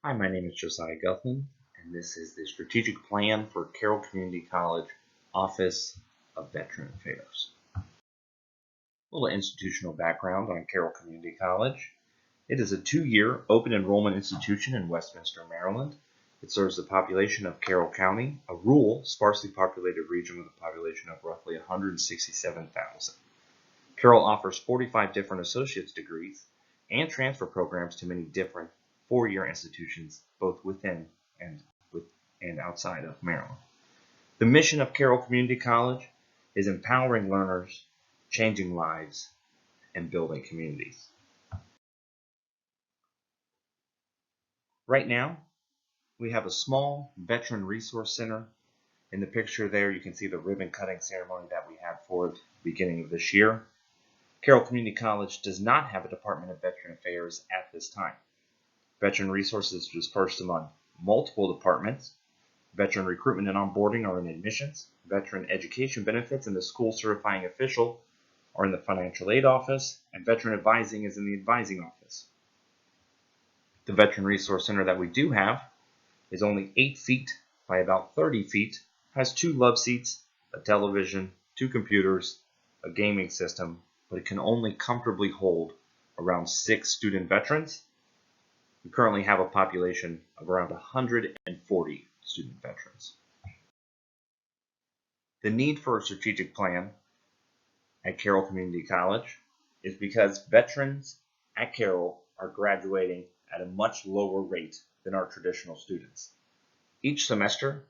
Hi, my name is Josiah Guthman, and this is the strategic plan for Carroll Community College Office of Veteran Affairs. A little institutional background on Carroll Community College. It is a 2-year open enrollment institution in Westminster, Maryland. It serves the population of Carroll County, a rural, sparsely populated region with a population of roughly 167,000. Carroll offers 45 different associate's degrees and transfer programs to many different four-year institutions, both within and outside of Maryland. The mission of Carroll Community College is empowering learners, changing lives, and building communities. Right now, we have a small veteran resource center. In the picture there, you can see the ribbon cutting ceremony that we had for it beginning of this year. Carroll Community College does not have a Department of Veteran Affairs at this time. Veteran Resources is dispersed among multiple departments. Veteran Recruitment and Onboarding are in admissions. Veteran Education Benefits and the School Certifying Official are in the Financial Aid Office, and Veteran Advising is in the Advising Office. The Veteran Resource Center that we do have is only 8 feet by about 30 feet, has 2 love seats, a television, 2 computers, a gaming system, but it can only comfortably hold around 6 student veterans. We currently have a population of around 140 student veterans. The need for a strategic plan at Carroll Community College is because veterans at Carroll are graduating at a much lower rate than our traditional students. Each semester,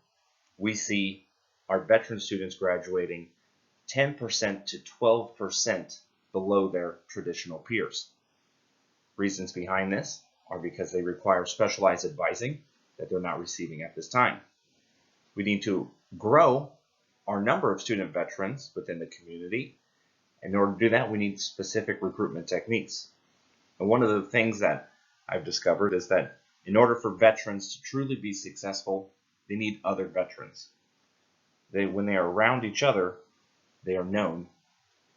we see our veteran students graduating 10% to 12% below their traditional peers. Reasons behind this are because they require specialized advising that they're not receiving at this time. We need to grow our number of student veterans within the community. In order to do that, we need specific recruitment techniques. And one of the things that I've discovered is that in order for veterans to truly be successful, they need other veterans. When they are around each other, they are known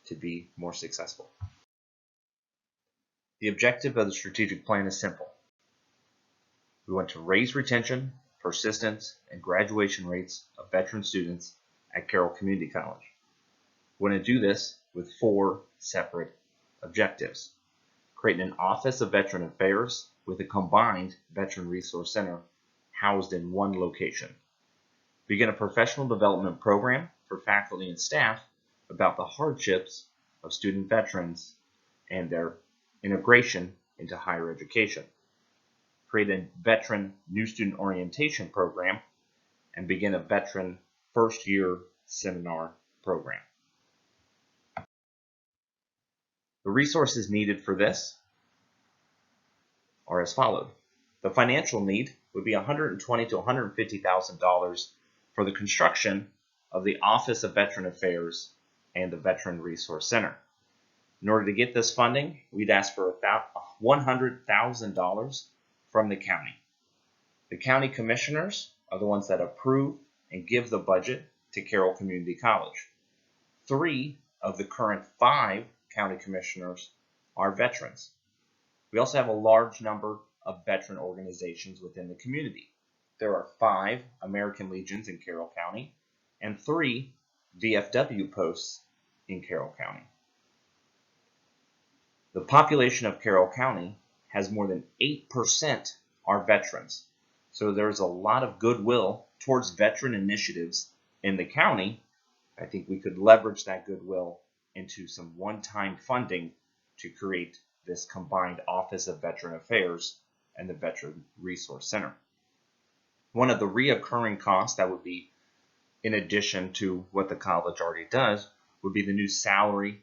to be more successful. The objective of the strategic plan is simple. We want to raise retention, persistence, and graduation rates of veteran students at Carroll Community College. We want to do this with 4 separate objectives. Create an Office of Veteran Affairs with a combined Veteran Resource Center housed in one location. Begin a professional development program for faculty and staff about the hardships of student veterans and their integration into higher education. Create a veteran new student orientation program, and begin a veteran first year seminar program. The resources needed for this are as follows. The financial need would be $120,000 to $150,000 for the construction of the Office of Veteran Affairs and the Veteran Resource Center. In order to get this funding, we'd ask for about $100,000 from the county. The county commissioners are the ones that approve and give the budget to Carroll Community College. 3 of the current 5 county commissioners are veterans. We also have a large number of veteran organizations within the community. There are 5 American Legions in Carroll County and 3 VFW posts in Carroll County. The population of Carroll County has more than 8% are veterans. So there's a lot of goodwill towards veteran initiatives in the county. I think we could leverage that goodwill into some one-time funding to create this combined Office of Veteran Affairs and the Veteran Resource Center. One of the reoccurring costs that would be in addition to what the college already does would be the new salary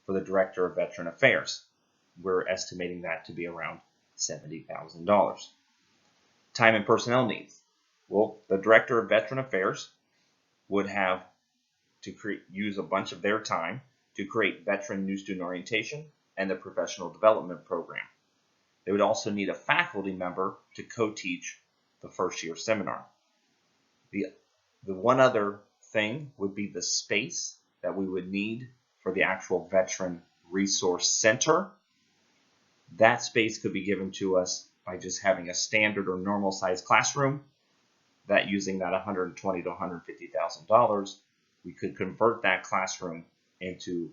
for the Director of Veteran Affairs. We're estimating that to be around $70,000. Time and personnel needs. Well, the Director of Veteran Affairs would have to use a bunch of their time to create veteran new student orientation and the professional development program. They would also need a faculty member to co-teach the first year seminar. The one other thing would be the space that we would need for the actual Veteran Resource Center. That space could be given to us by just having a standard or normal size classroom, that using that $120,000 to $150,000, we could convert that classroom into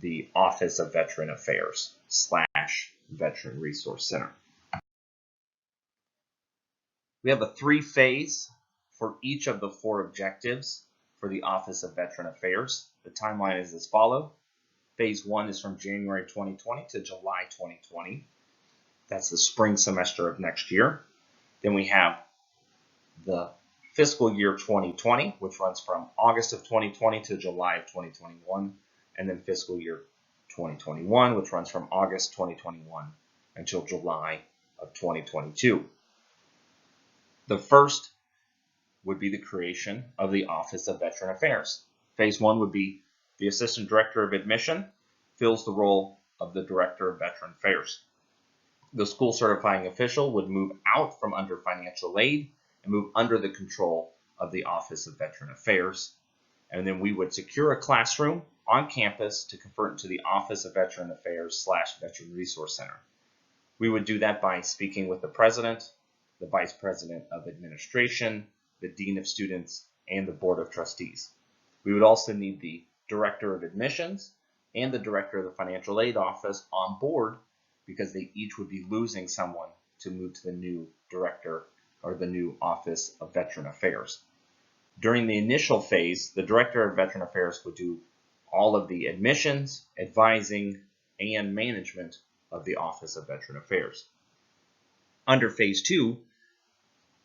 the Office of Veteran Affairs / Veteran Resource Center. We have a 3-phase for each of the 4 objectives for the Office of Veteran Affairs. The timeline is as follows. Phase 1 is from January 2020 to July 2020. That's the spring semester of next year. Then we have the fiscal year 2020, which runs from August of 2020 to July of 2021, and then fiscal year 2021, which runs from August 2021 until July of 2022. The first would be the creation of the Office of Veteran Affairs. Phase 1 would be the Assistant Director of Admission fills the role of the Director of Veteran Affairs. The school certifying official would move out from under financial aid and move under the control of the Office of Veteran Affairs. And then we would secure a classroom on campus to convert into the Office of Veteran Affairs / Veteran Resource Center. We would do that by speaking with the President, the Vice President of Administration, the Dean of Students, and the Board of Trustees. We would also need the Director of Admissions and the Director of the Financial Aid Office on board because they each would be losing someone to move to the new Director or the new Office of Veteran Affairs. During the initial phase, the Director of Veteran Affairs would do all of the admissions, advising, and management of the Office of Veteran Affairs. Under Phase 2,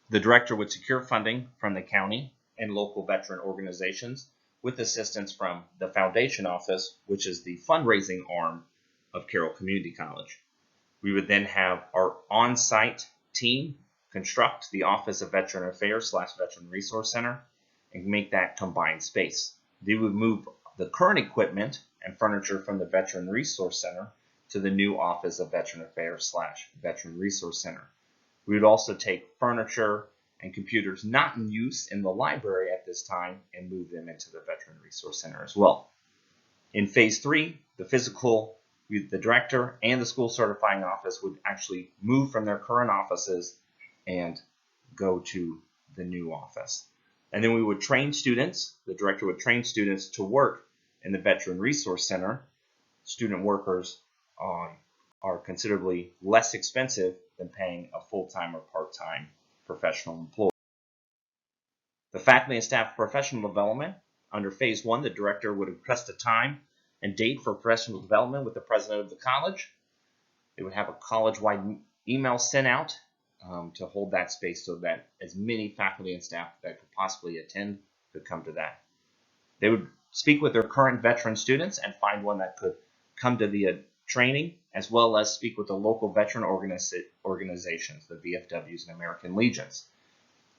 the Director would secure funding from the county and local veteran organizations with assistance from the Foundation Office, which is the fundraising arm of Carroll Community College. We would then have our on-site team construct the Office of Veteran Affairs / Veteran Resource Center and make that combined space. They would move the current equipment and furniture from the Veteran Resource Center to the new Office of Veteran Affairs / Veteran Resource Center. We would also take furniture and computers not in use in the library at this time and move them into the Veteran Resource Center as well. In Phase 3, the director and the school certifying office would actually move from their current offices and go to the new office. And then we would train students. The director would train students to work in the Veteran Resource Center. Student workers are considerably less expensive than paying a full-time or part-time professional employee. The faculty and staff professional development. Under Phase 1, the director would request a time and date for professional development with the president of the college. They would have a college-wide email sent out to hold that space so that as many faculty and staff that could possibly attend could come to that. They would speak with their current veteran students and find one that could come to the training, as well as speak with the local veteran organizations, the VFWs and American Legions.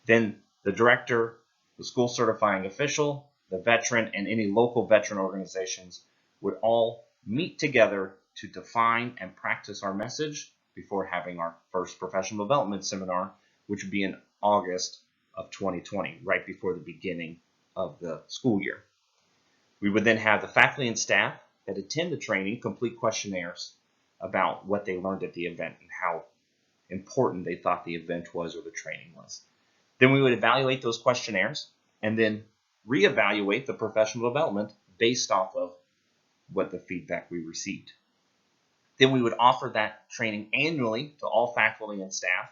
Then the director, the school certifying official, the veteran, and any local veteran organizations would all meet together to define and practice our message before having our first professional development seminar, which would be in August of 2020, right before the beginning of the school year. We would then have the faculty and staff that attend the training complete questionnaires about what they learned at the event and how important they thought the event was or the training was. Then we would evaluate those questionnaires and then reevaluate the professional development based off of what the feedback we received. Then we would offer that training annually to all faculty and staff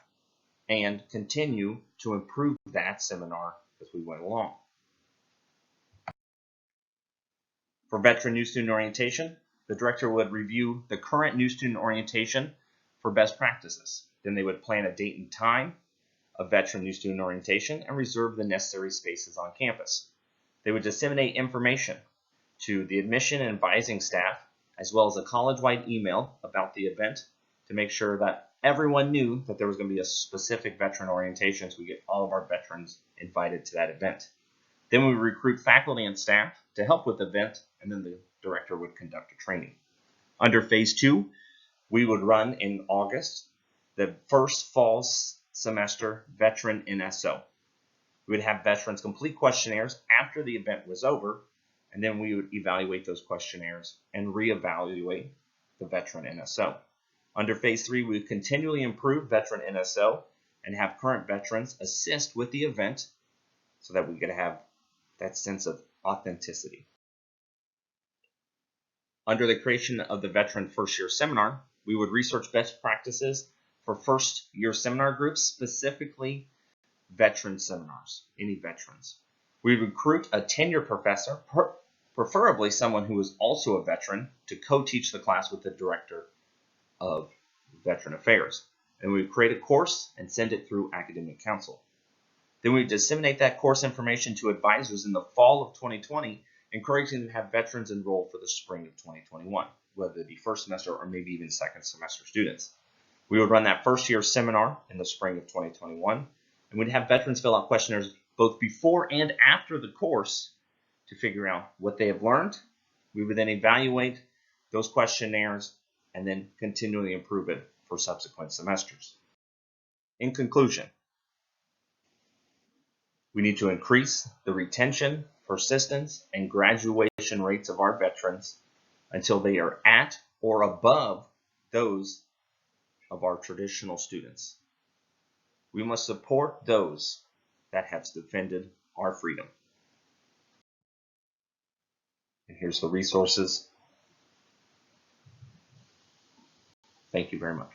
and continue to improve that seminar as we went along. For veteran new student orientation, the director would review the current new student orientation for best practices. Then they would plan a date and time of veteran new student orientation and reserve the necessary spaces on campus. They would disseminate information to the admission and advising staff, as well as a college-wide email about the event to make sure that everyone knew that there was going to be a specific veteran orientation, so we get all of our veterans invited to that event. Then we recruit faculty and staff to help with the event, and then the director would conduct a training. Under Phase 2, we would run in August the first fall semester veteran NSO. We would have veterans complete questionnaires after the event was over, and then we would evaluate those questionnaires and reevaluate the veteran NSO. Under phase 3, we continually improve veteran NSO and have current veterans assist with the event so that we can have that sense of authenticity. Under the creation of the Veteran First Year Seminar, we would research best practices for first year seminar groups, specifically veteran seminars, any veterans. We recruit a tenured professor, preferably someone who is also a veteran, to co-teach the class with the director of Veteran Affairs. And we create a course and send it through Academic Council. Then we disseminate that course information to advisors in the fall of 2020, encouraging them to have veterans enroll for the spring of 2021, whether it be first semester or maybe even second semester students. We would run that first year seminar in the spring of 2021, and we'd have veterans fill out questionnaires both before and after the course to figure out what they have learned. We would then evaluate those questionnaires and then continually improve it for subsequent semesters. In conclusion, we need to increase the retention, persistence, and graduation rates of our veterans until they are at or above those of our traditional students. We must support those that have defended our freedom. And here's the resources. Thank you very much.